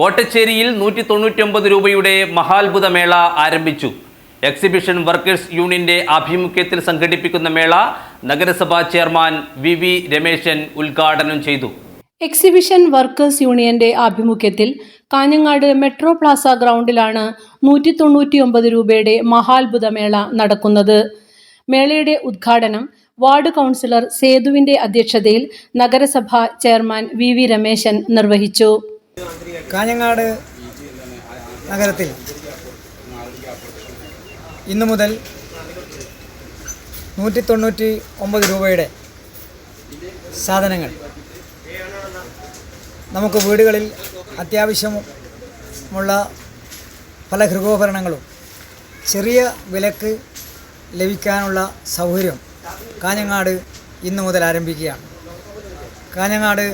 കോട്ടച്ചേരിയിൽ 199 രൂപയുടെ മഹാത്ഭുത മേള ആരംഭിച്ചു. എക്സിബിഷൻ വർക്കേഴ്സ് യൂണിയന്റെ ആഭിമുഖ്യത്തിൽ സംഘടിപ്പിക്കുന്ന മേള നഗരസഭാ ചെയർമാൻ വി രമേശൻ ഉദ്ഘാടനം ചെയ്തു. എക്സിബിഷൻ വർക്കേഴ്സ് യൂണിയന്റെ ആഭിമുഖ്യത്തിൽ കാഞ്ഞങ്ങാട് മെട്രോ പ്ലാസ ഗ്രൗണ്ടിലാണ് 199 രൂപയുടെ മഹാത്ഭുത മേള നടക്കുന്നത്. മേളയുടെ ഉദ്ഘാടനം വാർഡ് കൗൺസിലർ സേതുവിന്റെ അധ്യക്ഷതയിൽ നഗരസഭാ ചെയർമാൻ വി രമേശൻ നിർവഹിച്ചു. കാഞ്ഞങ്ങാട് നഗരത്തിൽ ഇന്നു മുതൽ 199 രൂപയുടെ സാധനങ്ങൾ നമുക്ക് വീടുകളിൽ അത്യാവശ്യമുള്ള പല ഗൃഹോപകരണങ്ങളും ചെറിയ വിലക്ക് ലഭിക്കാനുള്ള സൗകര്യം കാഞ്ഞങ്ങാട് ഇന്നു മുതൽ ആരംഭിക്കുകയാണ്. കാഞ്ഞങ്ങാട്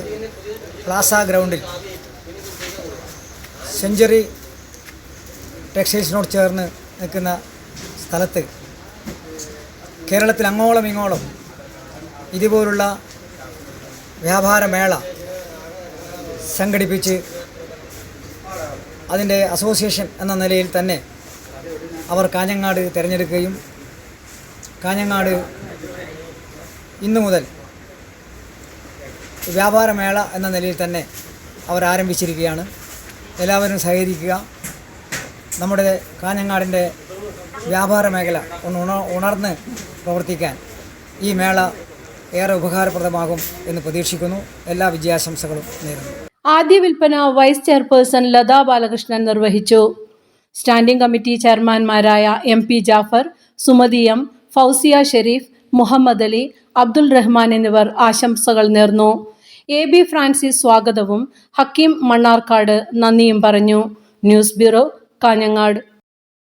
പ്ലാസ ഗ്രൗണ്ടിൽ സെഞ്ചുറി ടെക്സ്റ്റൈൽസിനോട് ചേർന്ന് നിൽക്കുന്ന സ്ഥലത്ത് കേരളത്തിൽ അങ്ങോളം ഇങ്ങോളം ഇതുപോലുള്ള വ്യാപാരമേള സംഘടിപ്പിച്ച് അതിൻ്റെ അസോസിയേഷൻ എന്ന നിലയിൽ തന്നെ അവർ കാഞ്ഞങ്ങാട് തിരഞ്ഞെടുക്കുകയും കാഞ്ഞങ്ങാട് ഇന്നു മുതൽ വ്യാപാരമേള എന്ന നിലയിൽ തന്നെ അവർ ആരംഭിച്ചിരിക്കുകയാണ്. എല്ലാവരും സഹകരിക്കുക. നമ്മുടെ കാഞ്ഞങ്ങാടിൻ്റെ വ്യാപാര മേഖല ഉണർന്ന് പ്രവർത്തിക്കാൻ ഈ മേള ഏറെ ഉപകാരപ്രദമാകും എന്ന് പ്രതീക്ഷിക്കുന്നു. എല്ലാ വിജയാശംസകളും നേരുന്നു. ആദ്യ വിൽപ്പന വൈസ് ചെയർപേഴ്സൺ ലതാ ബാലകൃഷ്ണൻ നിർവഹിച്ചു. സ്റ്റാൻഡിംഗ് കമ്മിറ്റി ചെയർമാൻമാരായ MP ജാഫർ, സുമതി M, ഫൗസിയ ഷെരീഫ്, മുഹമ്മദ് അലി, അബ്ദുൾ റഹ്മാൻ എന്നിവർ ആശംസകൾ നേർന്നു. AB ഫ്രാൻസിസ് സ്വാഗതവും ഹക്കീം മണ്ണാർക്കാട് നന്ദിയും പറഞ്ഞു. News bureau, Kanhangad.